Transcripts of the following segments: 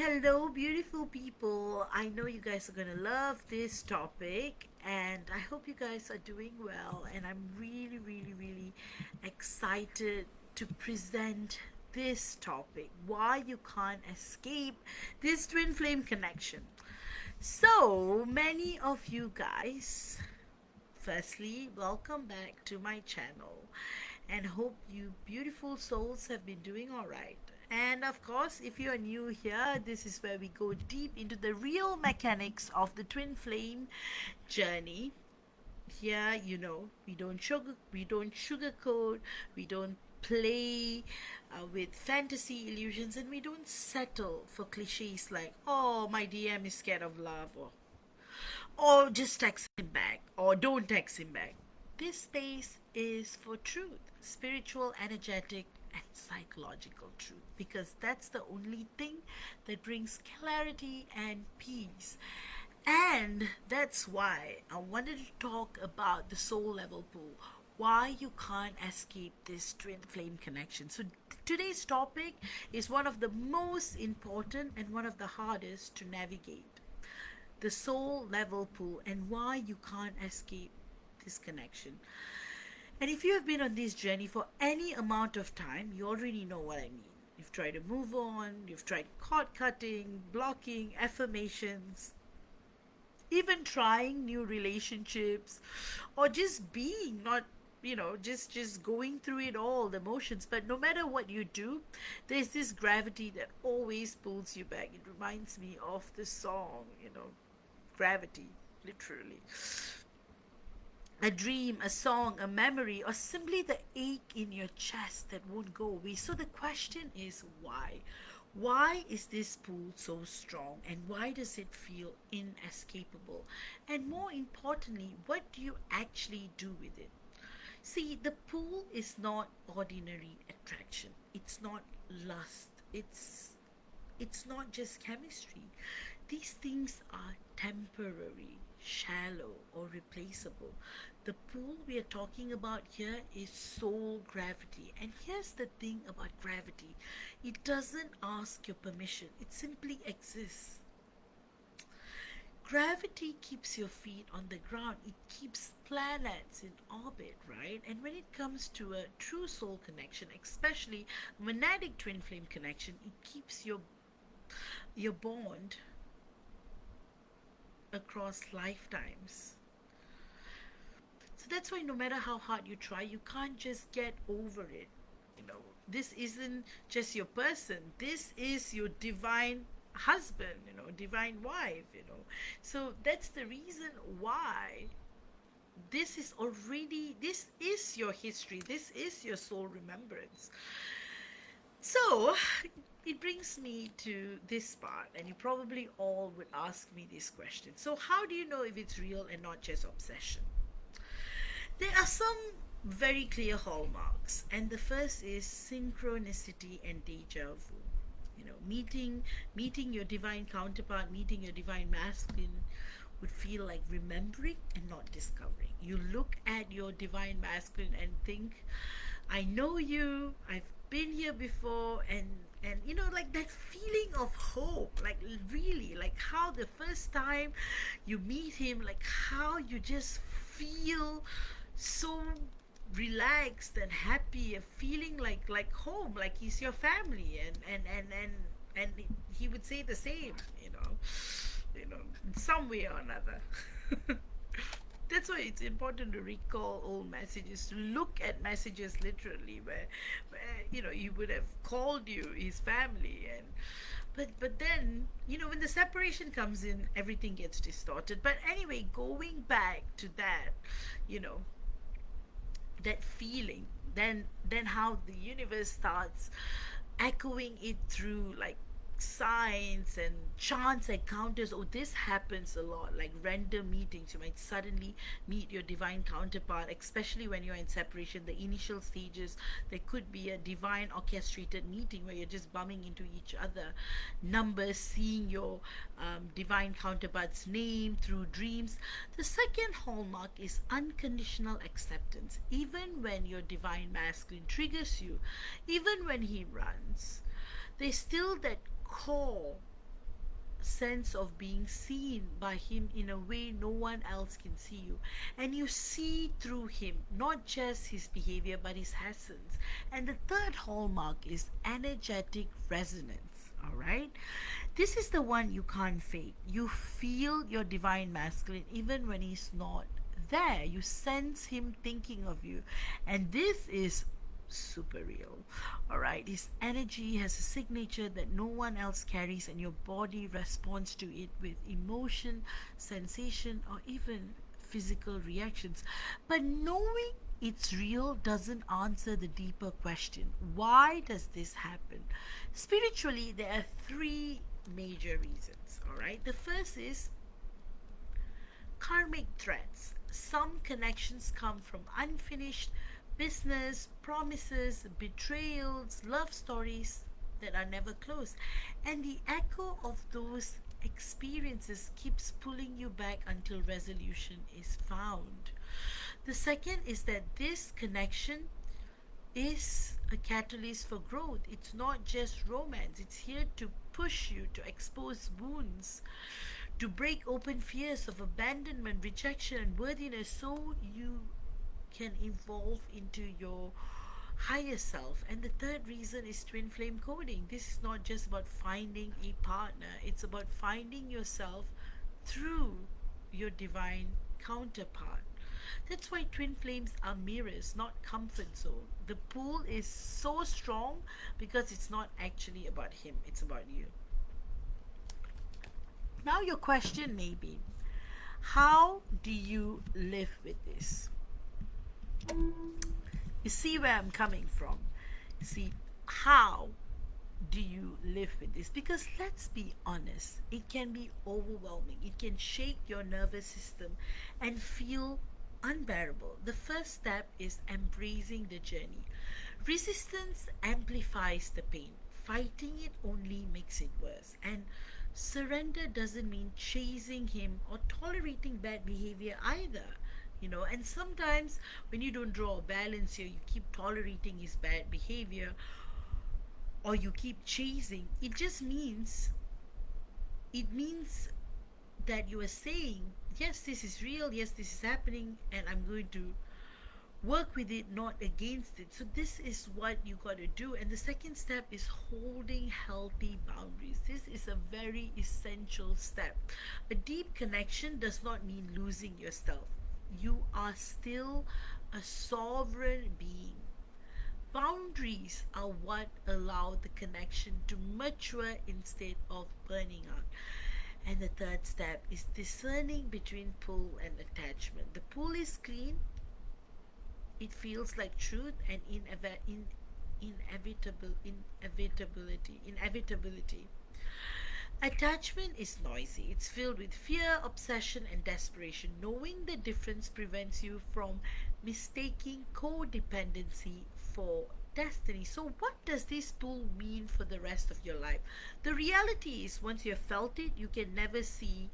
Hello, beautiful people. I know you guys are going to love this topic, and I hope you guys are doing well. And I'm really, really, really excited to present this topic, why you can't escape this twin flame connection. So, many of you guys, firstly, welcome back to my channel, and hope you beautiful souls have been doing all right. And of course, if you are new here, this is where we go deep into the real mechanics of the twin flame journey. Here, we don't sugarcoat, we don't play with fantasy illusions, and we don't settle for cliches like, "Oh, my DM is scared of love," or "Just text him back," or "Don't text him back." This space is for truth, spiritual, energetic, and psychological truth, because that's the only thing that brings clarity and peace. And that's why I wanted to talk about the soul level pool, why you can't escape this twin flame connection. So today's topic is one of the most important and one of the hardest to navigate, the soul level pool, and why you can't escape this connection. And if you have been on this journey for any amount of time, you already know what I mean. You've tried to move on, you've tried cord cutting, blocking, affirmations, even trying new relationships, or just being not just going through it all, the emotions. But no matter what you do, there's this gravity that always pulls you back. It reminds me of the song, gravity, literally. A dream, a song, a memory, or simply the ache in your chest that won't go away. So the question is why? Why is this pull so strong, and why does it feel inescapable? And more importantly, what do you actually do with it? See, the pull is not ordinary attraction. It's not lust. It's not just chemistry. These things are temporary, shallow, or replaceable. The pool we are talking about here is soul gravity. And here's the thing about gravity, it doesn't ask your permission, it simply exists. Gravity keeps your feet on the ground, it keeps planets in orbit, right? And when it comes to a true soul connection, especially monadic twin flame connection, it keeps your bond across lifetimes. So that's why no matter how hard you try, you can't just get over it. This isn't just your person, this is your divine husband, divine wife. So that's the reason why this is your history, this is your soul remembrance. So it brings me to this part, and you probably all would ask me this question. So, how do you know if it's real and not just obsession? There are some very clear hallmarks, and the first is synchronicity and deja vu. Meeting your divine counterpart, meeting your divine masculine would feel like remembering and not discovering. You look at your divine masculine and think, I know you, I've been here before, and like that feeling of hope, like really, like how the first time you meet him, like how you just feel so relaxed and happy, a feeling like home, like he's your family, and he would say the same, in some way or another. That's why it's important to recall old messages, to look at messages literally, where he would have called you his family. And but then when the separation comes in, everything gets distorted. But anyway, going back to that, you know that feeling, then how the universe starts echoing it through, like signs and chance encounters. Oh, this happens a lot, like random meetings. You might suddenly meet your divine counterpart, especially when you're in separation. The initial stages, there could be a divine orchestrated meeting where you're just bumming into each other. Numbers, seeing your divine counterpart's name through dreams. The second hallmark is unconditional acceptance. Even when your divine masculine triggers you, even when he runs, there's still that core sense of being seen by him in a way no one else can see you. And you see through him, not just his behavior, but his essence. And the third hallmark is energetic resonance. All right, this is the one you can't fake. You feel your divine masculine even when he's not there. You sense him thinking of you, and this is super real. All right, his energy has a signature that no one else carries, and your body responds to it with emotion, sensation, or even physical reactions. But knowing it's real doesn't answer the deeper question: why does this happen? Spiritually, there are three major reasons. All right, the first is karmic threads. Some connections come from unfinished business, promises, betrayals, love stories that are never closed. And the echo of those experiences keeps pulling you back until resolution is found. The second is that this connection is a catalyst for growth. It's not just romance, it's here to push you to expose wounds, to break open fears of abandonment, rejection, and worthiness so you can evolve into your higher self. And the third reason is twin flame coding. This is not just about finding a partner, it's about finding yourself through your divine counterpart. That's why twin flames are mirrors, not comfort zone. The pull is so strong because it's not actually about him, it's about you. Now, your question may be, how do you live with this? You see where I'm coming from? You see, how do you live with this? Because let's be honest, it can be overwhelming. It can shake your nervous system and feel unbearable. The first step is embracing the journey. Resistance amplifies the pain. Fighting it only makes it worse. And surrender doesn't mean chasing him or tolerating bad behavior either. And sometimes when you don't draw a balance here, you keep tolerating his bad behavior or you keep chasing, it means that you are saying, yes, this is real, yes, this is happening, and I'm going to work with it, not against it. So this is what you got to do. And the second step is holding healthy boundaries. This is a very essential step. A deep connection does not mean losing yourself. You are still a sovereign being. Boundaries are what allow the connection to mature instead of burning out. And the third step is discerning between pull and attachment. The pull is clean, it feels like truth and inevitability. Attachment is noisy. It's filled with fear, obsession, and desperation. Knowing the difference prevents you from mistaking codependency for destiny. So, what does this pull mean for the rest of your life? The reality is, once you have felt it, you can never see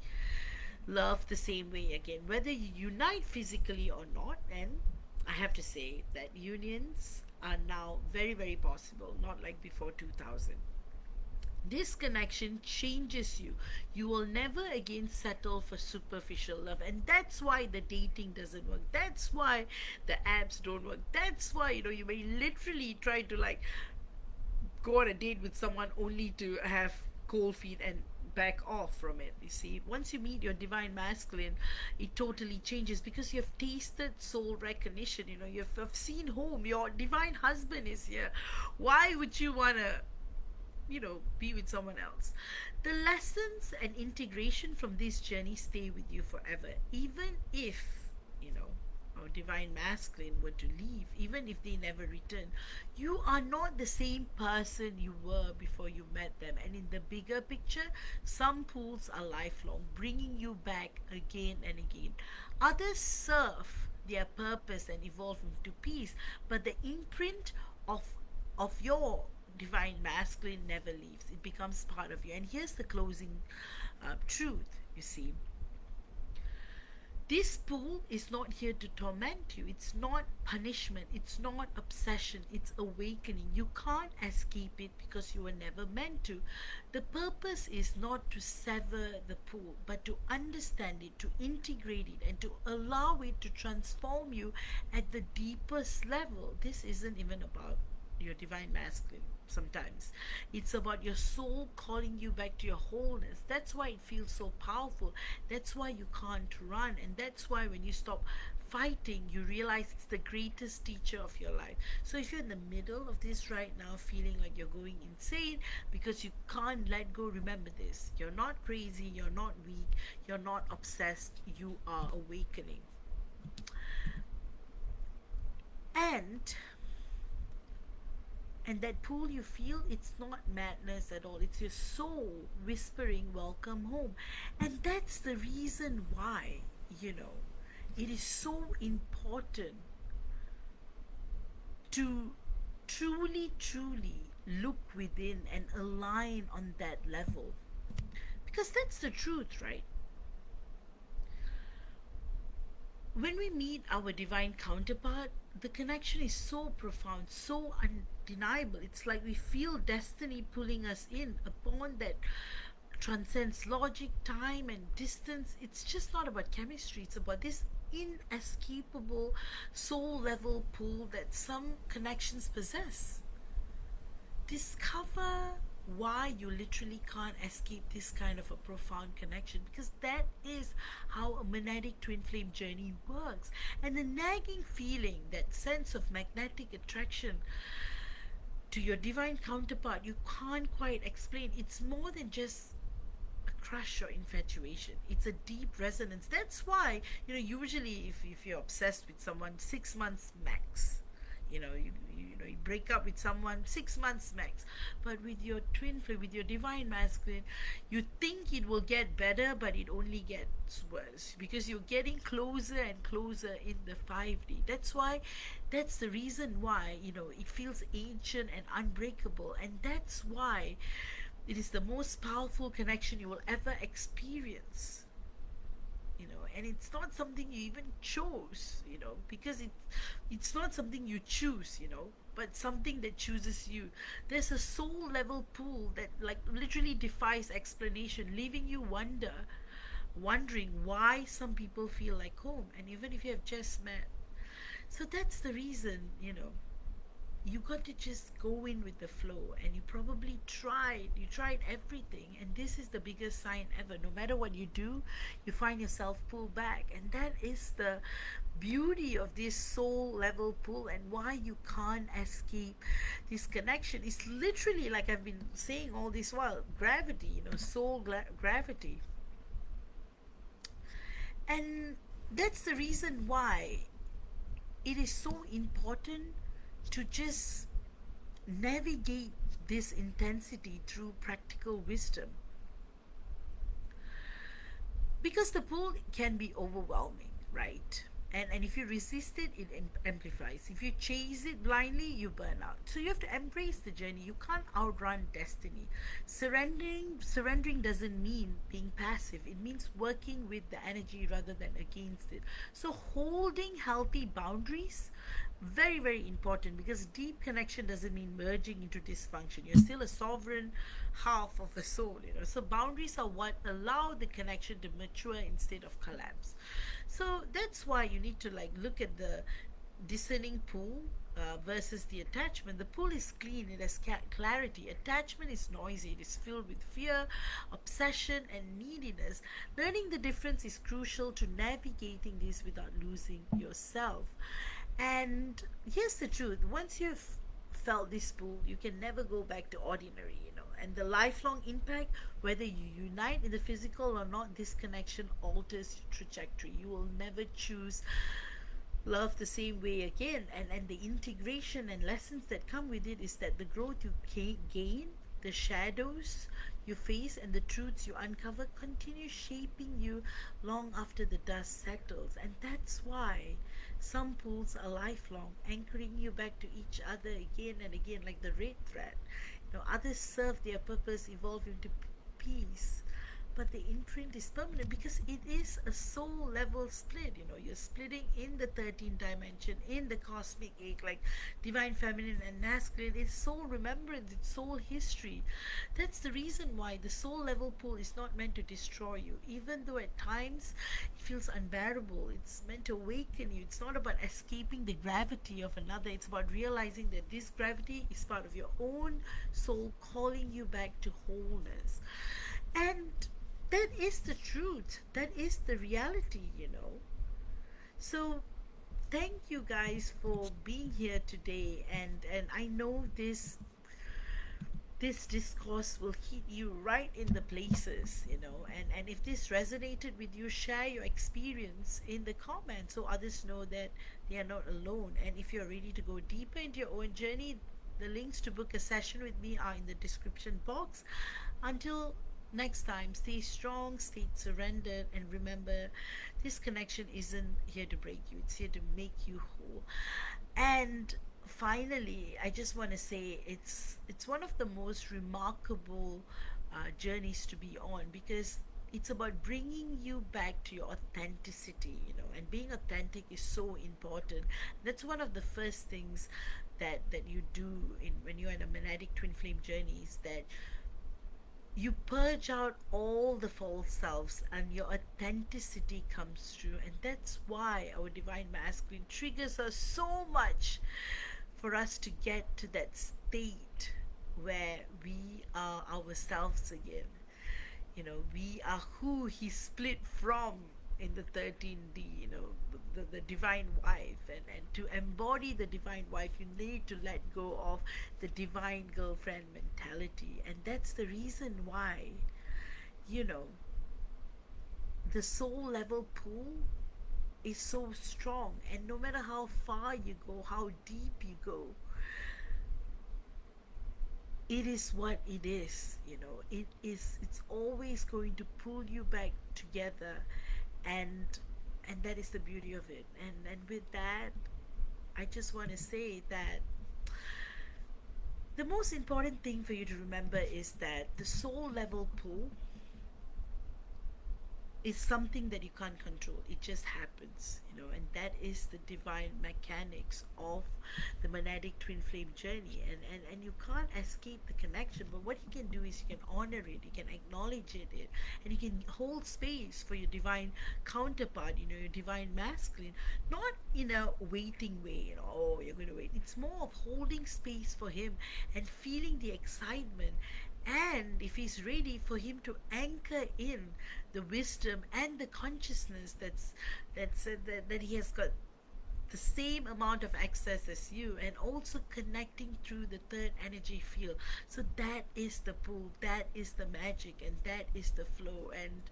love the same way again, whether you unite physically or not. And I have to say that unions are now very, very possible, not like before 2000. This connection changes you. You will never again settle for superficial love, and that's why the dating doesn't work. That's why the apps don't work. That's why you may literally try to go on a date with someone only to have cold feet and back off from it. You see, once you meet your divine masculine, it totally changes because you have tasted soul recognition. You've seen home. Your divine husband is here. Why would you want to be with someone else? The lessons and integration from this journey stay with you forever. Even if, our divine masculine were to leave, even if they never return, you are not the same person you were before you met them. And in the bigger picture, some pools are lifelong, bringing you back again and again. Others serve their purpose and evolve into peace, but the imprint of your divine masculine never leaves. It becomes part of you. And here's the closing truth. You see, This pull is not here to torment you. It's not punishment. It's not obsession. It's awakening. You can't escape it because you were never meant to. The purpose is not to sever the pull, but to understand it, to integrate it, and to allow it to transform you at the deepest level. This isn't even about your divine masculine. Sometimes it's about your soul calling you back to your wholeness. That's why it feels so powerful. That's why you can't run, and that's why when you stop fighting, you realize it's the greatest teacher of your life. So if you're in the middle of this right now, feeling like you're going insane because you can't let go, remember this: you're not crazy, you're not weak, you're not obsessed, you are awakening. And and that pull you feel, it's not madness at all. It's your soul whispering, welcome home. And that's the reason why, you know, it is so important to truly look within and align on that level. Because that's the truth, right? When we meet our divine counterpart, the connection is so profound, so undeniable. It's like we feel destiny pulling us in, a bond that transcends logic, time, and distance. It's just not about chemistry, it's about this inescapable soul level pull that some connections possess. Discover why you literally can't escape this kind of a profound connection, because that is how a monadic twin flame journey works. And the nagging feeling, that sense of magnetic attraction to your divine counterpart, you can't quite explain. It's more than just a crush or infatuation. It's a deep resonance. That's why, usually if you're obsessed with someone, 6 months max. You break up with someone, 6 months max. But with your twin flame, with your divine masculine, you think it will get better, but it only gets worse, because you're getting closer and closer in the 5D. That's the reason why, it feels ancient and unbreakable. And that's why it is the most powerful connection you will ever experience. And it's not something you even chose, because it's not something you choose, but something that chooses you. There's a soul level pull that, like, literally defies explanation, leaving you wondering why some people feel like home, and even if you have just met. So that's the reason, you got to just go in with the flow. And you tried everything, and this is the biggest sign ever. No matter what you do, you find yourself pulled back. And that is the beauty of this soul level pull, and why you can't escape this connection. Is literally, like I've been saying all this while, gravity, gravity. And that's the reason why it is so important to just navigate this intensity through practical wisdom, because the pull can be overwhelming, right? And if you resist it, it amplifies. If you chase it blindly, you burn out. So you have to embrace the journey. You can't outrun destiny. Surrendering doesn't mean being passive. It means working with the energy rather than against it. So holding healthy boundaries, very very important, because deep connection doesn't mean merging into dysfunction. You're still a sovereign half of the soul. So boundaries are what allow the connection to mature instead of collapse. So that's why you need to, like, look at the discerning pull versus the attachment. The pull is clean, it has clarity. Attachment is noisy, it is filled with fear, obsession, and neediness. Learning the difference is crucial to navigating this without losing yourself. And here's the truth: once you've felt this pull, you can never go back to ordinary. And the lifelong impact, whether you unite in the physical or not, this connection alters your trajectory. You will never choose love the same way again. And the integration and lessons that come with it is that the growth you gain, the shadows you face, and the truths you uncover continue shaping you long after the dust settles. And that's why some pulls are lifelong, anchoring you back to each other again and again, like the red thread. Others serve their purpose, evolve into peace. but the imprint is permanent because it is a soul level split. You know, you're splitting in the 13th dimension, in the cosmic eight, like divine feminine and masculine. It's soul remembrance, it's soul history. That's the reason why the soul level pull is not meant to destroy you, even though at times it feels unbearable. It's meant to awaken you. It's not about escaping the gravity of another, it's about realizing that this gravity is part of your own soul calling you back to wholeness. And that is the truth, that is the reality, you know. So thank you guys for being here today, and I know this discourse will hit you right in the places, you know, and if this resonated with you, share your experience in the comments so others know that they are not alone. And if you're ready to go deeper into your own journey, the links to book a session with me are in the description box. Until next time, stay strong, stay surrendered, and remember, this connection isn't here to break you, it's here to make you whole. And finally, I just want to say it's one of the most remarkable journeys to be on, because it's about bringing you back to your authenticity, you know, and being authentic is so important. That's one of the first things that you do in when you're in a monadic twin flame journey, is that you purge out all the false selves and your authenticity comes through. And that's why our divine masculine triggers us so much, for us to get to that state where we are ourselves again. You know, we are who he split from in the 13D, you know, the divine wife. And to embody the divine wife, you need to let go of the divine girlfriend mentality. And that's the reason why, you know, the soul level pull is so strong. And no matter how far you go, how deep you go, it is what it is, you know. It's always going to pull you back together. And that is the beauty of it. And with that, I just want to say that the most important thing for you to remember is that the soul level pull is something that you can't control. It just happens, you know, and that is the divine mechanics of the monadic twin flame journey. And you can't escape the connection. But what you can do is you can honor it, you can acknowledge it, and you can hold space for your divine counterpart, you know, your divine masculine, not in a waiting way, you know, oh, you're going to wait. It's more of holding space for him and feeling the excitement, and if he's ready, for him to anchor in the wisdom and the consciousness that he has got the same amount of access as you, and also connecting through the third energy field. So that is the pull, that is the magic, and that is the flow. And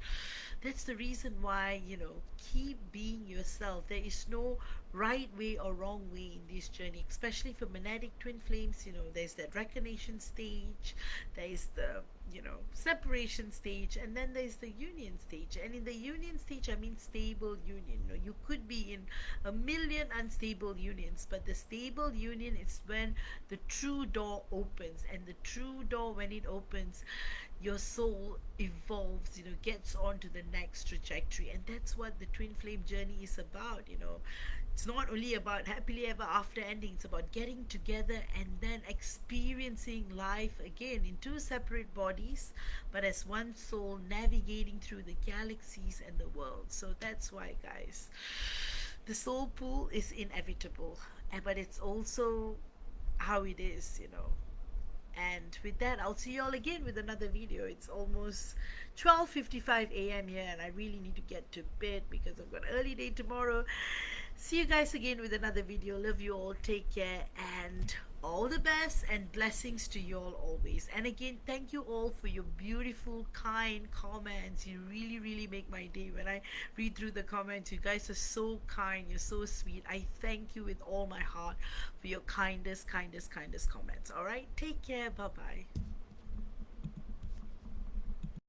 that's the reason why, you know, keep being yourself. There is no right way or wrong way in this journey, especially for monadic twin flames. You know, there's that recognition stage, there is the, you know, separation stage, and then there's the union stage. And in the union stage, I mean stable union. You know, you could be in a million unstable unions, but the stable union is when the true door opens. And the true door, when it opens, your soul evolves, you know, gets on to the next trajectory. And that's what the twin flame journey is about, you know. It's not only about happily ever after ending, it's about getting together and then experiencing life again in two separate bodies, but as one soul, navigating through the galaxies and the world. So that's why, guys, the soul pool is inevitable, but it's also how it is, you know. And with that, I'll see you all again with another video. It's almost 12:55 a.m. here, and I really need to get to bed because I've got an early day tomorrow. See you guys again with another video. Love you all. Take care, and all the best and blessings to you all always. And again, thank you all for your beautiful, kind comments. You really, really make my day when I read through the comments. You guys are so kind. You're so sweet. I thank you with all my heart for your kindest comments. All right, take care. Bye bye.